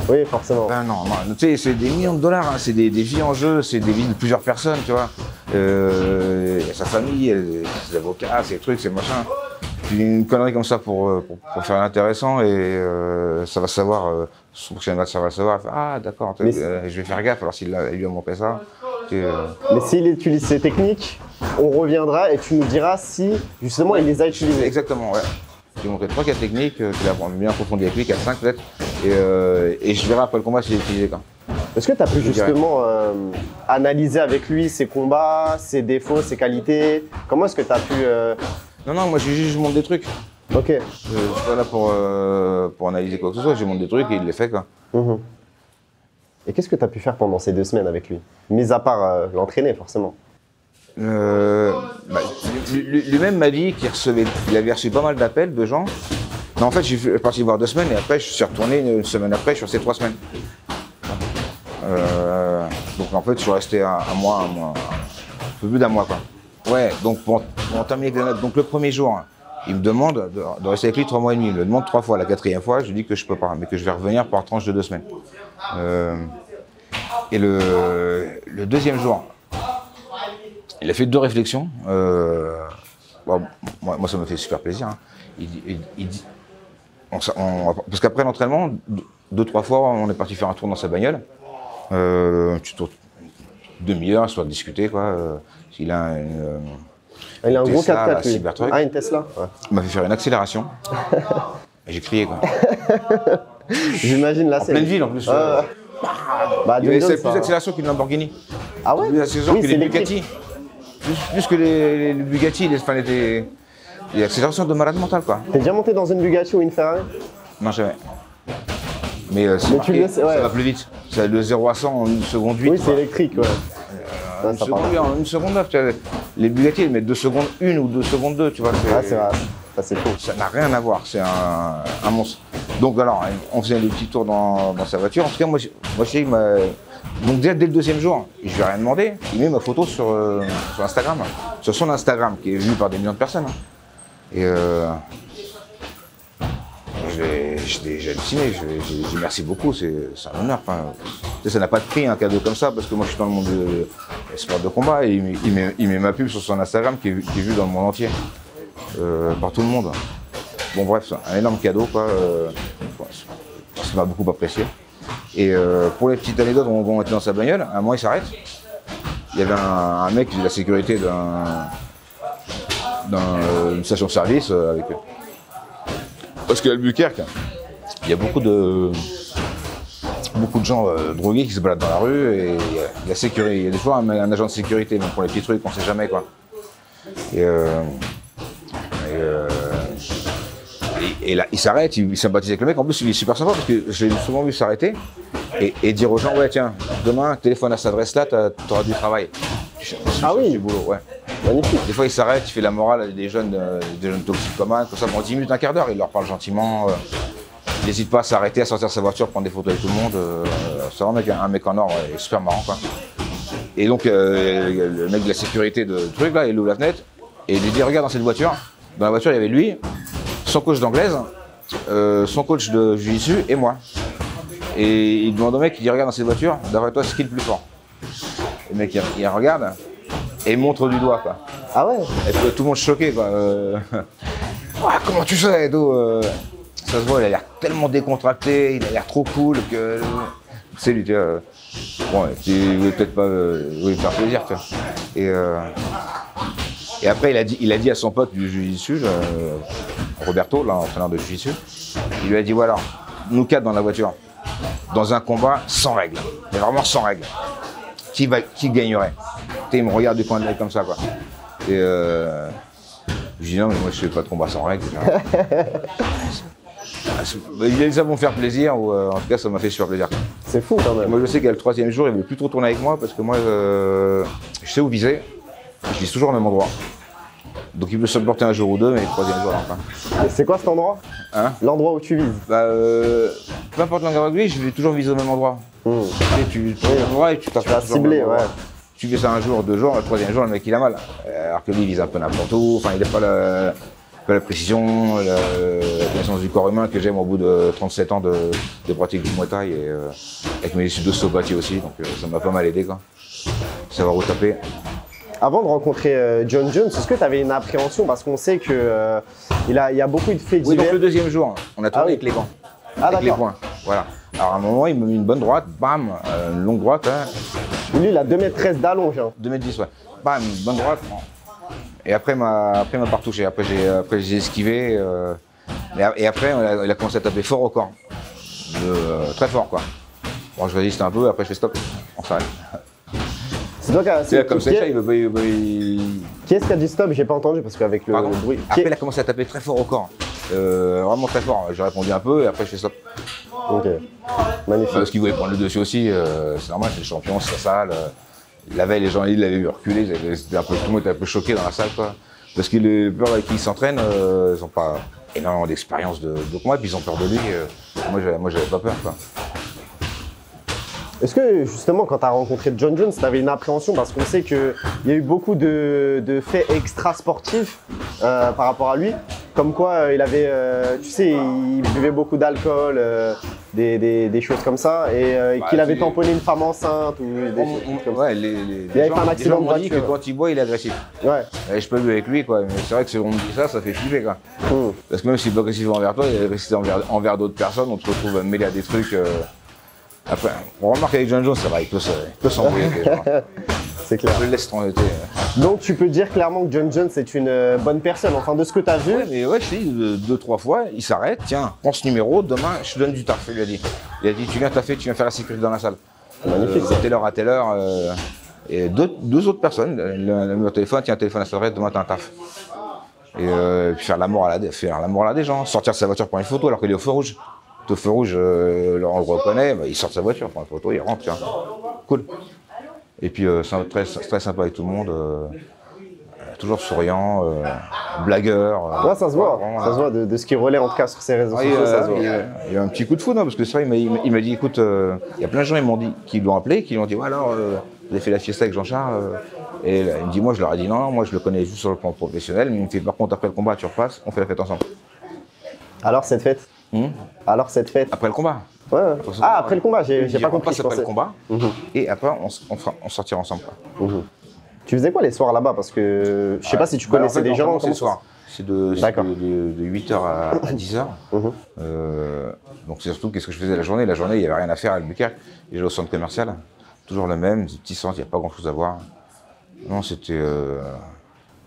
Oui, forcément. Ben non, tu sais, c'est des millions de dollars, hein, c'est des vies en jeu, c'est des vies de plusieurs personnes, tu vois. Il y a sa famille, ses avocats, ses trucs, ses machins. Puis une connerie comme ça pour faire l'intéressant et ça va savoir, son prochain match, ça va le savoir. Il fait, ah d'accord, je vais faire gaffe alors s'il lui a montré ça. Mais s'il utilise ces techniques, on reviendra et tu nous diras si justement il les a utilisées. Exactement, ouais. Je vais montrer 3-4 techniques qu'il a bien approfondies avec lui, 4-5 peut-être. Et je verrai après le combat s'il a utilisé quand. Est-ce que tu as pu justement analyser avec lui ses combats, ses défauts, ses qualités? Comment est-ce que tu as pu… Non, moi je montre des trucs. Ok. Je suis pas là pour analyser quoi que ce soit, je montre des trucs et il les fait quoi. Et qu'est-ce que tu as pu faire pendant ces 2 semaines avec lui? Mis à part l'entraîner forcément. Lui-même m'a dit qu'il avait reçu pas mal d'appels de gens. Non, en fait, je suis parti voir 2 semaines et après, je suis retourné une semaine après, je suis resté 3 semaines. Donc en fait, je suis resté un mois, un peu plus d'un mois quoi. Ouais, donc pour terminer avec les notes, donc le premier jour, il me demande de rester avec lui 3 mois et demi. Il me le demande 3 fois. La 4e fois, je lui dis que je peux pas, mais que je vais revenir par tranche de 2 semaines. Et le deuxième jour, il a fait 2 réflexions. Bon, moi, ça me fait super plaisir. Hein. Il dit, parce qu'après l'entraînement, 2-3 fois, on est parti faire un tour dans sa bagnole. Un petit tour de demi-heure, histoire de discuter, quoi. Il a il a un gros Tesla, 4x4 lui. Cybertruck. Ah, une Tesla ouais. Il m'a fait faire une accélération. Et j'ai crié, quoi. J'imagine la scène. En pleine ville, en plus. Bah, c'est plus d'accélération qu'une Lamborghini. Ah ouais? Plus d'accélération que les Bugatti. Plus que les Bugatti, les accélérations de malade mental, quoi. T'es déjà monté dans une Bugatti ou une Ferrari? Non, jamais. Mais tu le sais, ouais. Ça va plus vite. C'est de 0 à 100 en 1 seconde 8. Oui, c'est électrique, ouais. En 1 seconde 9, tu vois, les Bugatti, ils mettent 2 secondes 1 ou 2 secondes 2, tu vois. Ah, c'est vrai, ça c'est faux. Ça n'a rien à voir, c'est un monstre. Donc alors, on faisait des petits tours dans sa voiture. En tout cas, moi je sais que donc déjà dès le 2e jour, je lui ai rien demandé, il met ma photo sur Instagram, sur son Instagram, qui est vu par des millions de personnes. Et j'ai halluciné, j'ai dit merci beaucoup, c'est un honneur. Enfin, ça n'a pas de prix un cadeau comme ça, parce que moi je suis dans le monde des sports de combat et il met ma pub sur son Instagram qui est vu dans le monde entier, par tout le monde. Bon bref, c'est un énorme cadeau, quoi, ça m'a beaucoup apprécié. Et pour les petites anecdotes, on était dans sa bagnole, à un moment il s'arrête, il y avait un mec qui faisait la sécurité d'une station-service avec... Parce qu'à Albuquerque, il y a beaucoup de gens drogués qui se baladent dans la rue et il y a des fois un agent de sécurité, même pour les petits trucs, on ne sait jamais quoi. Et là, il s'arrête, il sympathise avec le mec. En plus, il est super sympa parce que je l'ai souvent vu s'arrêter et dire aux gens, ouais tiens, demain, téléphone à cette adresse-là, tu auras du travail. Ah oui, du boulot, ouais. Magnifique. Des fois, il s'arrête, il fait la morale à des jeunes toxicomanes, comme ça, pendant 10 minutes, un quart d'heure, il leur parle gentiment. Il n'hésite pas à s'arrêter, à sortir sa voiture, prendre des photos avec tout le monde. C'est vraiment un mec en or, super marrant, quoi. Et donc, le mec de la sécurité de truc, là, il ouvre la fenêtre et il lui dit, regarde dans cette voiture. Dans la voiture, il y avait lui, son coach d'anglaise, son coach de jiu-jitsu et moi. Et il demande au mec, il dit, regarde dans cette voiture, d'après toi, c'est qui le plus fort? Le mec, il regarde. Et il montre du doigt, quoi. Ah ouais? Et tout le monde choqué, quoi. Ah, comment tu sais, Edo ça se voit, il a l'air tellement décontracté, il a l'air trop cool que... C'est lui, tu vois. Bon, il voulait peut-être pas lui faire plaisir, tu vois. Et après, il a dit à son pote du jiu-jitsu, Roberto, l'entraîneur de jiu-jitsu, il lui a dit, voilà, nous 4 dans la voiture. dans un combat sans règles, mais vraiment sans règles. Qui gagnerait? Il me regarde du coin de l'œil comme ça, quoi. Et je dis non, mais moi je fais pas de combat sans règles. Ça va me faire plaisir, ou en tout cas ça m'a fait super plaisir. C'est fou quand même. Moi je sais qu'à le 3e jour, il ne veut plus trop tourner avec moi parce que moi je sais où viser, je vise toujours au même endroit. Donc il peut se porter un jour ou deux, mais le 3e jour, enfin. Et c'est quoi cet endroit? Hein? L'endroit où tu vises? Peu importe l'endroit où je vis, je vais toujours viser au même endroit. Tu vas cibler, ouais. Tu fais ça un jour, 2 jours, le 3e jour, le mec il a mal. Alors que lui il vise un peu n'importe où, enfin il n'a pas la précision, la connaissance du corps humain que j'aime au bout de 37 ans de pratique du Muay Thai et avec mes études d'ostéopathie aussi, donc ça m'a pas mal aidé, quoi. Savoir où taper. Avant de rencontrer John Jones, est-ce que tu avais une appréhension? Parce qu'on sait qu'il y a beaucoup de faits divers. Oui, donc le 2e jour, on a tourné avec les gants, avec les poings. Voilà. Alors à un moment, il m'a mis une bonne droite, bam, une longue droite. Hein. Lui, il a 2,13 m d'allonge. Hein. 2,10 m, ouais. Bam, une bonne droite. Et après, il m'a pas retouché. Après, j'ai esquivé. Et après, il a commencé à taper fort au corps. Très fort, quoi. Bon, je résiste un peu, après je fais stop. On s'arrête. C'est toi qui a... Comme ça, il veut. Qui est-ce qui a dit stop? J'ai pas entendu parce qu'avec le bruit. Après, il a commencé à taper très fort au corps. Vraiment très fort. J'ai répondu un peu et après je fais stop. Ok, magnifique. Parce qu'il voulait prendre le dessus aussi, c'est normal, c'est le champion, c'est la salle. La veille, les gens ils l'avaient vu reculer, tout le monde était un peu choqué dans la salle, quoi. Parce que les peurs avec qui ils s'entraînent, ils n'ont pas énormément d'expérience de combat, et puis ils ont peur de lui. Moi, j'avais pas peur, quoi. Est-ce que justement, quand tu as rencontré John Jones, tu avais une appréhension? Parce qu'on sait qu'il y a eu beaucoup de faits extra-sportifs par rapport à lui. Comme quoi, il avait, tu sais, il buvait beaucoup d'alcool, des choses comme ça, et qu'il avait tamponné une femme enceinte ou des choses comme ça. Il avait fait un accident de voiture. Que quand il boit, il est agressif. Ouais. Et je peux vivre avec lui, quoi. Mais c'est vrai que si on me dit ça, ça fait flipper, quoi. Parce que même s'il est pas agressif envers toi, il est agressif envers d'autres personnes. On te retrouve mêlé à des trucs. Après, on remarque avec John Jones, ça va, il peut s'embrouiller avec les gens. C'est clair. Je le laisse tranquille. Donc tu peux dire clairement que John Jones est une bonne personne, enfin de ce que tu as vu. Ouais, mais ouais, je dis 2-3 fois, il s'arrête, tiens, prends ce numéro, demain je te donne du taf, il lui a dit. Il a dit, tu viens taffer, tu viens faire la sécurité dans la salle. Magnifique. Telle heure à telle heure. Et deux autres personnes, le numéro de téléphone, tiens, téléphone à cette heure, demain t'as un taf. Et puis faire l'amour à la des gens, sortir de sa voiture pour une photo alors qu'il est au feu rouge. Au feu rouge, on le reconnaît, bah, il sort de sa voiture, prend une photo, il rentre, tiens. Cool. Et puis c'est très sympa avec tout le monde, toujours souriant, blagueur. Ouais, ça se voit, ça se voit de ce qu'il relaie en tout cas sur ses réseaux sociaux, ça se voit. Il y a un petit coup de foudre, parce que c'est vrai, il m'a dit, écoute, il y a plein de gens qui l'ont appelé, qui lui ont dit, ouais, alors, vous avez fait la fiesta avec Jean-Charles, et là, il me dit, moi je leur ai dit non, moi je le connais juste sur le plan professionnel, mais il me fait, par contre, après le combat, tu repasses, on fait la fête ensemble. Alors cette fête Alors cette fête Après le combat. Ouais. Ah, après le combat, j'ai pas compris. Après le combat, et après on sortira ensemble. Tu faisais quoi les soirs là-bas? Parce que je sais pas si tu connaissais des gens. C'est le soir. C'est de 8h à 10h. Donc c'est surtout qu'est-ce que je faisais la journée. La journée, il n'y avait rien à faire à Albuquerque. J'allais au centre commercial, toujours le même, des petits centres, il n'y a pas grand-chose à voir. Non, c'était...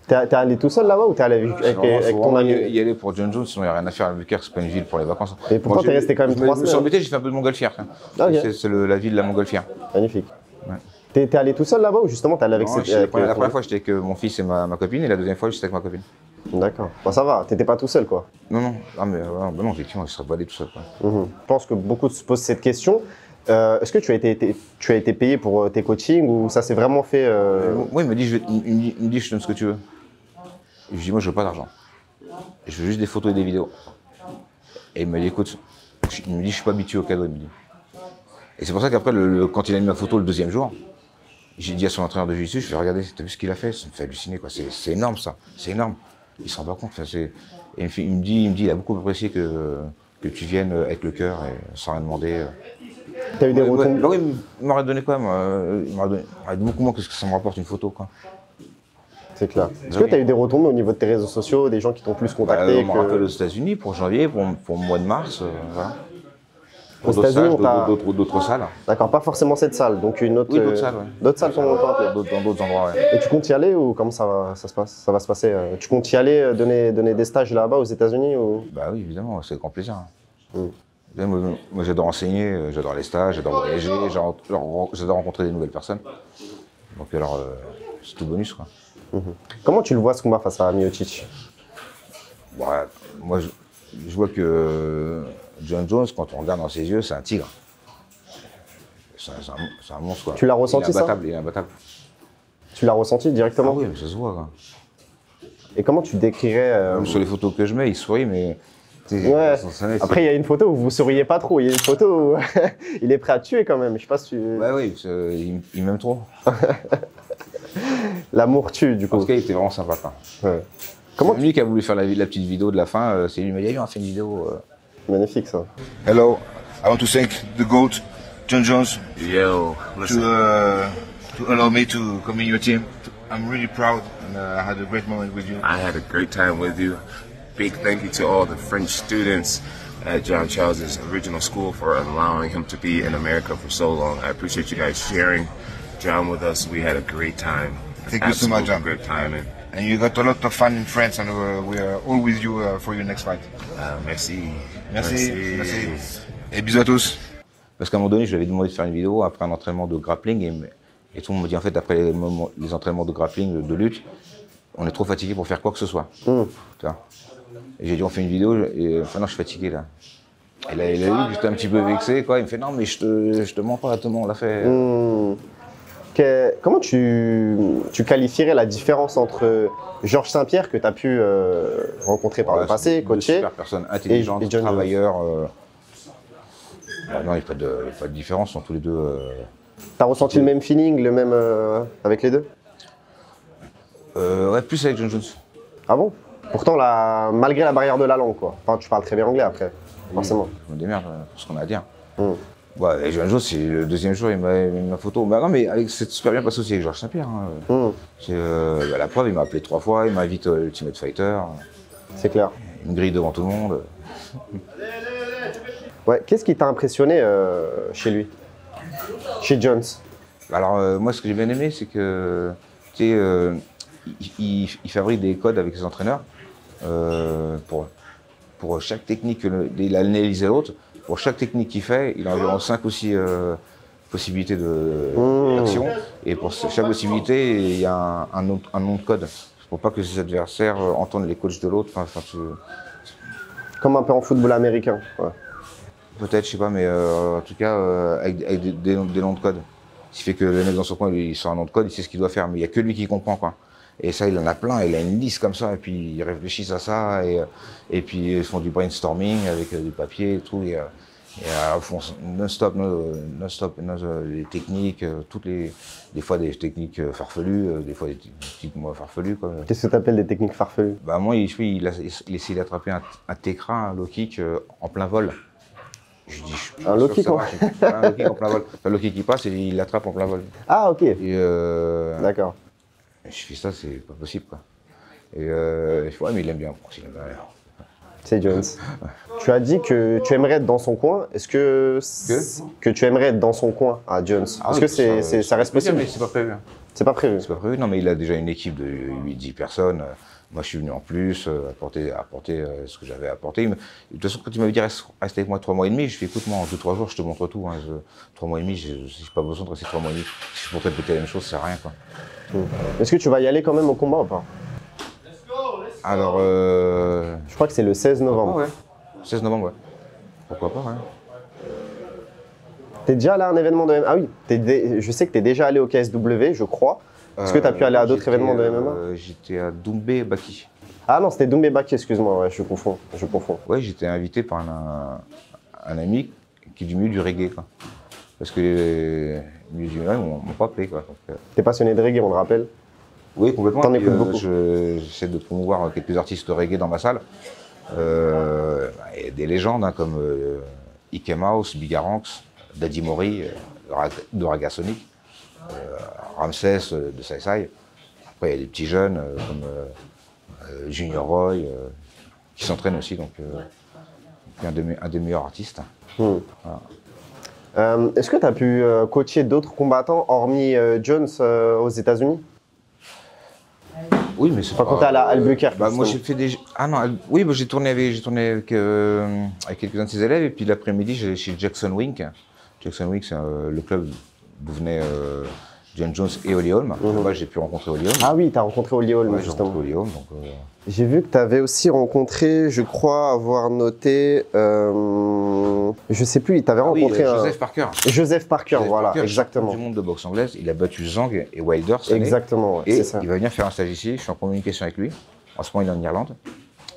T'es allé tout seul là-bas ou t'es allé avec ton ami? Y aller pour John Jones, sinon il n'y a rien à faire à Albuquerque, c'est pas une ville pour les vacances. Et pourquoi t'es resté quand même 3 semaines? Je me suis embêté, j'ai fait un peu de montgolfière. Okay. C'est la ville de la montgolfière. Magnifique. Ouais. T'es allé tout seul là-bas ou justement t'es allé avec la première fois j'étais avec mon fils et ma copine, et la deuxième fois j'étais avec ma copine. D'accord. Bon, ça va, t'étais pas tout seul quoi? Non, non, effectivement, je serais pas allé tout seul. Je pense que beaucoup se posent cette question. Est-ce que tu as été payé pour tes coachings ou ça s'est vraiment fait Oui, il me dit, je te donne ce que tu veux. Et je lui dis, moi je veux pas d'argent. Je veux juste des photos et des vidéos. Et il me dit, écoute, il me dit, je suis pas habitué au cadeau, il me dit. Et c'est pour ça qu'après, quand il a mis ma photo le deuxième jour, j'ai dit à son entraîneur de jiu-jitsu, je vais regarder, t'as vu ce qu'il a fait? Ça me fait halluciner, quoi. C'est énorme ça, c'est énorme. Il s'en rend pas compte. Et il me dit, il a beaucoup apprécié que tu viennes avec le cœur et sans rien demander. T'as eu des retours? Oui, il m'aurait donné quoi, il m'aurait donné beaucoup moins que ce que ça me rapporte une photo, quoi. C'est clair. Est-ce que tu as eu des retombées au niveau de tes réseaux sociaux, des gens qui t'ont plus contacté? On me rappelle aux États-Unis pour janvier, pour le mois de mars. Voilà. Aux États-Unis, d'autres salles. D'accord, pas forcément cette salle, donc une autre. Oui, d'autres salles, ouais. D'autres salles t'ont appelé? Dans d'autres endroits, ouais. Et tu comptes y aller ou comment ça va se passer? Tu comptes y aller, donner des stages là-bas aux États-Unis ou... Bah oui, évidemment, c'est avec grand plaisir. Moi j'adore enseigner, j'adore les stages, j'adore voyager, j'adore rencontrer des nouvelles personnes. Donc alors, c'est tout bonus quoi. Comment tu le vois ce combat face à Miocic? Bon, ouais, moi je vois que John Jones, quand on regarde dans ses yeux, c'est un tigre. C'est un monstre quoi. Tu l'as ressenti, ça? Il est imbattable. Tu l'as ressenti Ah directement? oui, mais ça se voit quoi. Et comment tu décrirais Même sur les photos que je mets, il sourit, mais. Ouais. Après, il y a une photo où vous souriez pas trop. Il y a une photo où il est prêt à tuer quand même. Je sais pas si tu... Ouais, oui, il m'aime trop. L'amour tue, du coup. En tout cas, il était vraiment sympa quoi. Ouais. Comment C'est lui qui a voulu faire la petite vidéo de la fin, c'est lui qui m'a dit, on a fait une vidéo. Magnifique, ça. Hello, I want to thank the GOAT, John Jones, Yo, listen. to allow me to come in your team. I'm really proud and I had a great moment with you. I had a great time with you. Big thank you to all the French students at John Charles's original school for allowing him to be in America for so long. I appreciate you guys sharing John with us. We had a great time. Thank you so much, John. Great time. And you got a lot of fun in France and we are all with you for your next fight. Merci. Merci. Et bisous à tous. Parce qu'à un moment donné, je lui avais demandé de faire une vidéo après un entraînement de grappling et tout le monde me dit en fait après les entraînements de grappling, de lutte, on est trop fatigué pour faire quoi que ce soit. Tu vois. Et j'ai dit on fait une vidéo et enfin non je suis fatigué là. Et là il a vu que j'étais un petit peu vexé quoi, il me fait non mais je te mens pas, tout le monde l'a fait. Comment tu qualifierais la différence entre Georges Saint-Pierre que tu as pu rencontrer par le passé, coacher, super personne intelligente, et John travailleur. Non, il n'y a pas de différence, sont tous les deux. T'as ressenti le même feeling, le même avec les deux? Ouais, plus avec John Jones. Ah bon? Pourtant, malgré la barrière de la langue, quoi. Enfin, tu parles très bien anglais après, forcément. Je me démerde pour ce qu'on a à dire. Ouais, avec John Jones, c'est le deuxième jour, il m'a mis ma photo. Bah non, mais c'est super bien passé aussi avec Georges Saint-Pierre. Hein. La preuve, il m'a appelé 3 fois, il m'invite à Ultimate Fighter. C'est clair. Il me grille devant tout le monde. Ouais, qu'est-ce qui t'a impressionné chez lui? Chez Jones? Alors, moi, ce que j'ai bien aimé, c'est que, tu sais, il fabrique des codes avec ses entraîneurs pour chaque technique, il a analysé l'autre. Pour chaque technique qu'il fait, il a environ 5 ou 6 possibilités d'action. Et pour chaque possibilité, il y a un nom de code. Pour pas que ses adversaires entendent les coachs de l'autre. Comme un peu en football américain. Ouais. Peut-être, je sais pas, mais en tout cas, avec des noms de code. Ce qui fait que le mec dans son coin, il sort un nom de code, il sait ce qu'il doit faire, mais il n'y a que lui qui comprend, quoi. Et ça, il en a plein, il a une liste comme ça, et puis ils réfléchissent à ça, et puis ils font du brainstorming avec du papier et tout, et font non-stop, les techniques, des fois des techniques farfelues, des fois des techniques moins farfelues, quoi. Qu'est-ce que tu appelles des techniques farfelues? Bah moi, il essaie d'attraper un tekra, un low kick en plein vol. Je dis, un low kick en plein vol. Un low kick qui passe et il l'attrape en plein vol. Ah, ok. D'accord. Je fais ça, c'est pas possible, quoi. Et ouais, mais il aime bien. C'est Jones. Tu as dit que tu aimerais être dans son coin. Est-ce que tu aimerais être dans son coin à Jones? Est-ce que ça reste possible? Mais c'est pas prévu. C'est pas prévu? C'est pas prévu, non, mais il a déjà une équipe de 8-10 personnes. Moi, je suis venu en plus, apporter ce que j'avais apporté. De toute façon, quand il m'avait dit reste avec moi 3 mois et demi, je fais écoute, moi, en 2-3 jours, je te montre tout. Hein. 3 mois et demi, j'ai pas besoin de rester 3 mois et demi. Si je pourrais répéter la même chose, ça sert à rien, quoi. Est-ce que tu vas y aller quand même au combat ou pas? Alors, je crois que c'est le 16 novembre. Ouais. 16 novembre, ouais. Pourquoi pas, ouais. T'es déjà allé à un événement de MMA? Ah oui, je sais que t'es déjà allé au KSW, je crois. Est-ce que tu as pu aller à d'autres événements de MMA? J'étais à Doumbé Baki. Ah non, c'était Doumbé Baki, excuse-moi, ouais, je confonds. Ouais, j'étais invité par un ami qui est du milieu du reggae, quoi. Parce que les milieux du MMA m'ont pas appelé, quoi. T'es passionné de reggae, on le rappelle? Oui, complètement. T'en écoutes beaucoup? J'essaie de promouvoir quelques artistes reggae dans ma salle. Et des légendes, hein, comme Ike Mouse, Bigaranx, Daddy Mori, de Raga Sonic. Ramsès de Sai Sai. Après, il y a des petits jeunes comme Junior Roy qui s'entraînent aussi, donc un des meilleurs artistes. Voilà. Est-ce que tu as pu coacher d'autres combattants hormis Jones aux États-Unis? Oui, mais c'est Enfin, quand t'es à Albuquerque. Bah, moi, j'ai justement. fait des. Ah non, oui, bah, j'ai tourné avec quelques-uns de ses élèves, et puis l'après-midi, j'allais chez Jackson Wink. Jackson Wink, c'est le club d'où venaient John Jones et Holly Holm. Là-bas, j'ai pu rencontrer Holly Holm. Ah oui, t'as rencontré Holly Holm, Ouais, j'ai justement. rencontré Holly Holm, donc, J'ai vu que tu avais aussi rencontré, je crois avoir noté, je sais plus, tu avais oui, rencontré Joseph Parker. Joseph Parker, Joseph voilà, Parker, exactement. champion du monde de boxe anglaise, il a battu Zhang et Wilder cette année. Exactement, ouais, Et c'est ça. il va venir faire un stage ici, je suis en communication avec lui. En ce moment, il est en Irlande.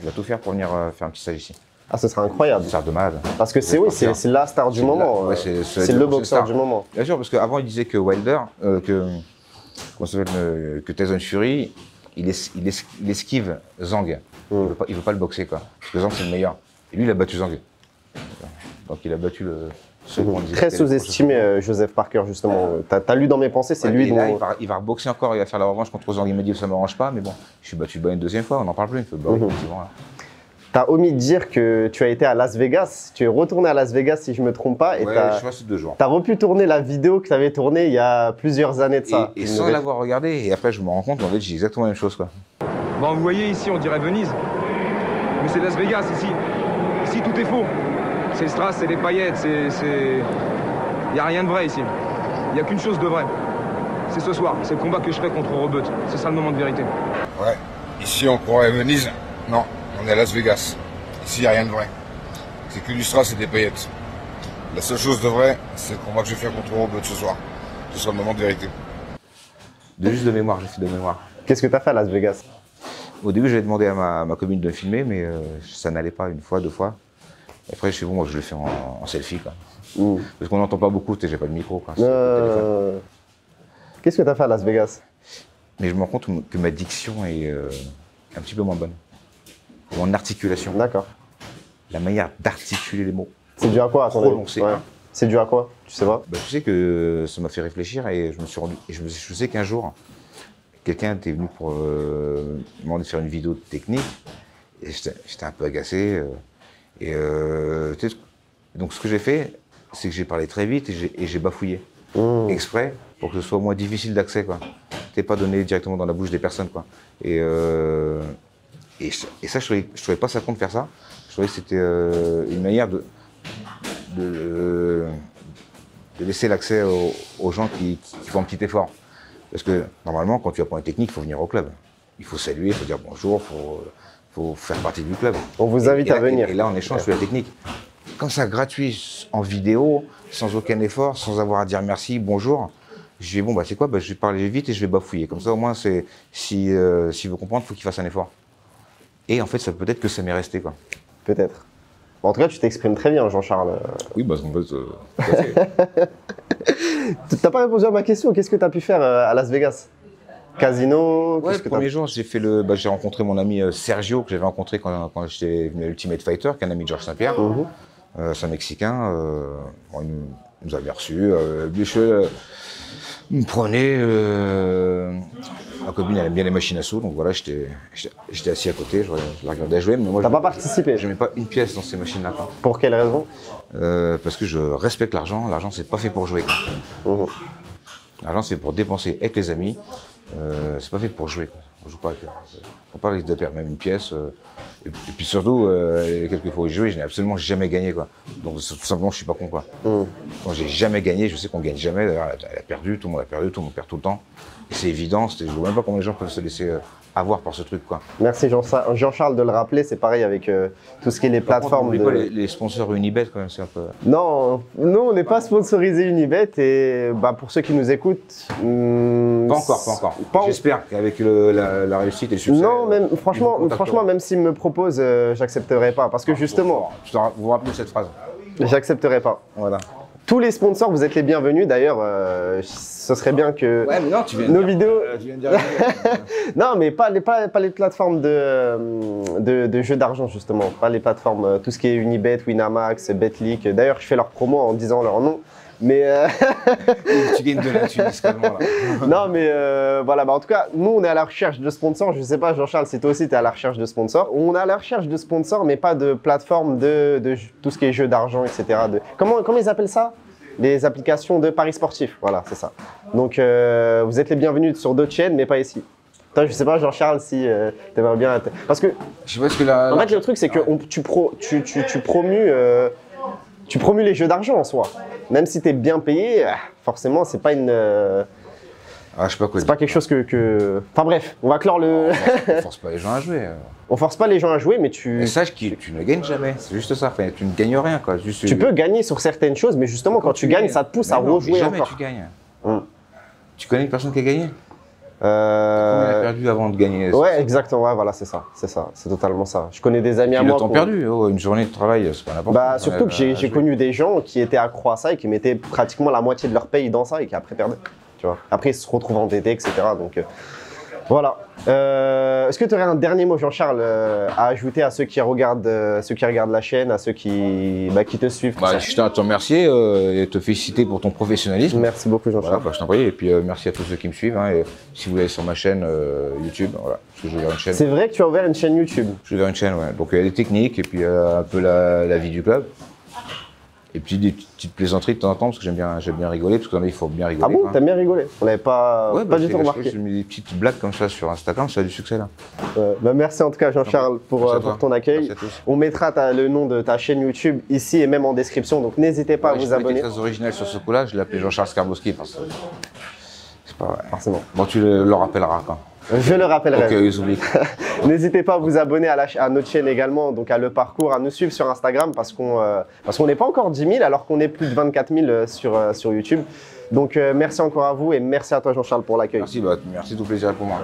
Il va tout faire pour venir faire un petit stage ici. Ah, ce serait incroyable. C'est de malade. Parce que c'est oui, c'est la star du moment. Ouais, c'est le boxeur du moment. Bien sûr, parce qu'avant, il disait que Wilder, que Tyson Fury, il esquive Zhang. Il veut pas le boxer, quoi. Parce que Zhang, c'est le meilleur. Et lui, il a battu Zhang. Donc, il a battu Très sous-estimé, Joseph Parker, justement. T'as lu dans mes pensées, c'est lui et là, dont... il va reboxer encore, il va faire la revanche contre Zhang. Il m'a dit que ça ne m'arrange pas, mais bon, je suis battu une deuxième fois, on n'en parle plus. Bah, oui, effectivement, là. T'as omis de dire que tu as été à Las Vegas. Tu es retourné à Las Vegas, si je ne me trompe pas. Et ouais, je suis resté 2 jours. Tu as repu tourner la vidéo que tu avais tournée il y a plusieurs années de ça. Et sans l'avoir regardé, et après, je me rends compte, en fait, j'ai exactement la même chose, quoi. Bon, vous voyez, ici, on dirait Venise. Mais c'est Las Vegas, ici. Ici, tout est faux. C'est le strass, c'est les paillettes, Il n'y a rien de vrai ici. Il n'y a qu'une chose de vrai. C'est ce soir, c'est le combat que je ferai contre Robert. C'est ça le moment de vérité. Ouais, ici on croirait Venise. Non, on est à Las Vegas. Ici, il n'y a rien de vrai. C'est que du strass et des paillettes. La seule chose de vrai, c'est le combat que je vais faire contre Robert ce soir. Ce sera le moment de vérité. Juste de mémoire, j'ai fait de mémoire. Qu'est-ce que tu as fait à Las Vegas? Au début, j'avais demandé à ma commune de me filmer, mais ça n'allait pas 1 fois, 2 fois. Et après, je suis bon, moi, je le fais en selfie, quoi. Parce qu'on n'entend pas beaucoup, j'ai pas de micro, quoi. Qu'est-ce que tu as fait à Las Vegas? Mais je me rends compte que ma diction est un petit peu moins bonne. Mon articulation. D'accord. La manière d'articuler les mots. C'est dû à quoi, à ton avis? Ouais. C'est dû à quoi? Tu sais pas? Bah, je sais que ça m'a fait réfléchir et je me suis rendu. Et je sais qu'un jour, quelqu'un était venu pour me demander de faire une vidéo technique. Et j'étais un peu agacé. Donc ce que j'ai fait, c'est que j'ai parlé très vite et j'ai bafouillé. Exprès pour que ce soit moins difficile d'accès, quoi. T'es pas donné directement dans la bouche des personnes, quoi. Et ça, je trouvais pas ça con de faire ça. Je trouvais que c'était une manière de laisser l'accès aux gens qui font un petit effort. Parce que normalement, quand tu apprends une technique, il faut venir au club. Il faut saluer, il faut dire bonjour, il faut faire partie du club. On vous invite à venir. Et là, on échange sur la technique. Comme ça, gratuit, en vidéo, sans aucun effort, sans avoir à dire merci, bonjour. Je dis, bon, bah, c'est quoi, je vais parler vite et je vais bafouiller. Comme ça, au moins, s'il veut comprendre, il faut qu'il fasse un effort. Et en fait, ça peut-être que ça m'est resté, quoi. Peut-être. En tout cas, tu t'exprimes très bien, Jean-Charles. Oui, bah, en fait, T'as pas répondu à ma question. Qu'est-ce que tu as pu faire à Las Vegas? Casino? ouais, le premier jour, j'ai rencontré mon ami Sergio, que j'avais rencontré quand j'étais venu à Ultimate Fighter, qui est un ami de Georges Saint-Pierre. C'est un Mexicain. Il nous avait reçus. Il me prenait. Ma copine, elle aime bien les machines à sous, donc voilà, j'étais assis à côté, je la regardais jouer. Mais moi, T'as pas participé? Je mets pas une pièce dans ces machines-là. Pour quelle raison? Parce que je respecte l'argent. L'argent, c'est pas fait pour jouer. L'argent, c'est pour dépenser avec les amis. C'est pas fait pour jouer, quoi. On joue pas avec. Faut pas risquer de perdre même une pièce. Et puis surtout, quelques fois où j'ai joué, je n'ai absolument jamais gagné, quoi. Donc tout simplement, je suis pas con, quoi. Quand j'ai jamais gagné, je sais qu'on gagne jamais. D'ailleurs, elle a perdu, tout le monde a perdu, tout le monde perd tout le temps. Et c'est évident. Je vois même pas comment les gens peuvent se laisser avoir par ce truc, quoi. Merci Jean-Charles de le rappeler. C'est pareil avec tout ce qui est les plateformes. N'oublie pas les sponsors Unibet, quand même, c'est un peu. Non, nous on n'est pas sponsorisé Unibet et pour ceux qui nous écoutent. Pas encore. J'espère qu'avec la réussite et le succès. Non, même, franchement, même s'ils me proposent, j'accepterai pas. Parce que justement. Vous vous rappelez cette phrase? J'accepterai pas. Voilà. Tous les sponsors, vous êtes les bienvenus. D'ailleurs, ce serait bien que ouais, mais non, tu viens nos de vidéos. Tu viens de dire non, mais pas les plateformes de jeux d'argent, justement. Pas les plateformes, tout ce qui est Unibet, Winamax, Betclic. D'ailleurs, je fais leur promo en disant leur nom. Mais tu gagnes de la thune discrètement, là. non, mais voilà. En tout cas, nous, on est à la recherche de sponsors. Je ne sais pas, Jean-Charles, si toi aussi, tu es à la recherche de sponsors. On est à la recherche de sponsors, mais pas de plateforme de tout ce qui est jeux d'argent, etc. Comment ils appellent ça? Les applications de paris sportifs. Voilà, c'est ça. Donc, vous êtes les bienvenus sur d'autres chaînes, mais pas ici. Toi, je sais pas, Jean-Charles, si t'aimerais bien. Parce que, Je sais pas ce que la. en fait, le truc, c'est que tu promues les jeux d'argent en soi. Même si t'es bien payé, forcément, c'est pas une. Ah, je sais pas quoi C'est pas quelque chose que. Enfin bref, on va clore le. On force pas les gens à jouer. On force pas les gens à jouer, mais tu. Et sache que tu ne gagnes jamais, c'est juste ça. Enfin, tu ne gagnes rien, quoi. Juste, Tu peux gagner sur certaines choses, mais justement, quand tu gagnes, ça te pousse à non, rejouer jamais encore. tu gagnes. Hum. Tu connais une personne qui a gagné? Combien elle a perdu avant de gagner? Ouais, exactement, ouais, voilà, c'est ça, c'est totalement ça. Je connais des amis à Puis moi. le temps perdu, une journée de travail, c'est pas n'importe quoi. Bah, surtout que j'ai connu des gens qui étaient accros à ça et qui mettaient pratiquement la moitié de leur paye dans ça et qui après perdaient. Tu vois. Après, ils se retrouvent endettés, etc. Donc, voilà. Est-ce que tu aurais un dernier mot, Jean-Charles, à ajouter à ceux qui regardent la chaîne, à ceux qui te suivent? Bah, je tiens à te remercier et te féliciter pour ton professionnalisme. Merci beaucoup, Voilà, Jean-Charles. bah, je t'en prie. Et puis merci à tous ceux qui me suivent. Hein, et si vous allez sur ma chaîne YouTube, voilà, parce que je vais vers une chaîne. C'est vrai que tu as ouvert une chaîne YouTube. Je vais vers une chaîne, ouais. Donc il y a des techniques et puis un peu la vie du club. Et puis des petites plaisanteries de temps en temps parce que j'aime bien rigoler parce qu'il faut bien rigoler. Ah bon, quoi. t'aimes bien rigoler? On n'avait pas, Ouais, pas du tout remarqué. Je mets des petites blagues comme ça sur Instagram, ça a du succès là. Bah, merci en tout cas, Jean-Charles, pour Merci à toi. ton accueil. Merci à tous. On mettra le nom de ta chaîne YouTube ici et même en description, donc n'hésitez pas à Ouais, vous j'ai pas été abonner. très original sur ce coup-là, je l'ai appelé Jean-Charles Skarbowski parce que c'est pas vrai. Forcément. Bon, tu le rappelleras quand. Je le rappellerai. Ok, ils oublient. N'hésitez pas à vous abonner à notre chaîne également, donc à Le Parcours, à nous suivre sur Instagram parce qu'on n'est pas encore 10 000 alors qu'on est plus de 24 000 sur YouTube. Donc merci encore à vous et merci à toi Jean-Charles pour l'accueil. Merci, tout plaisir pour moi.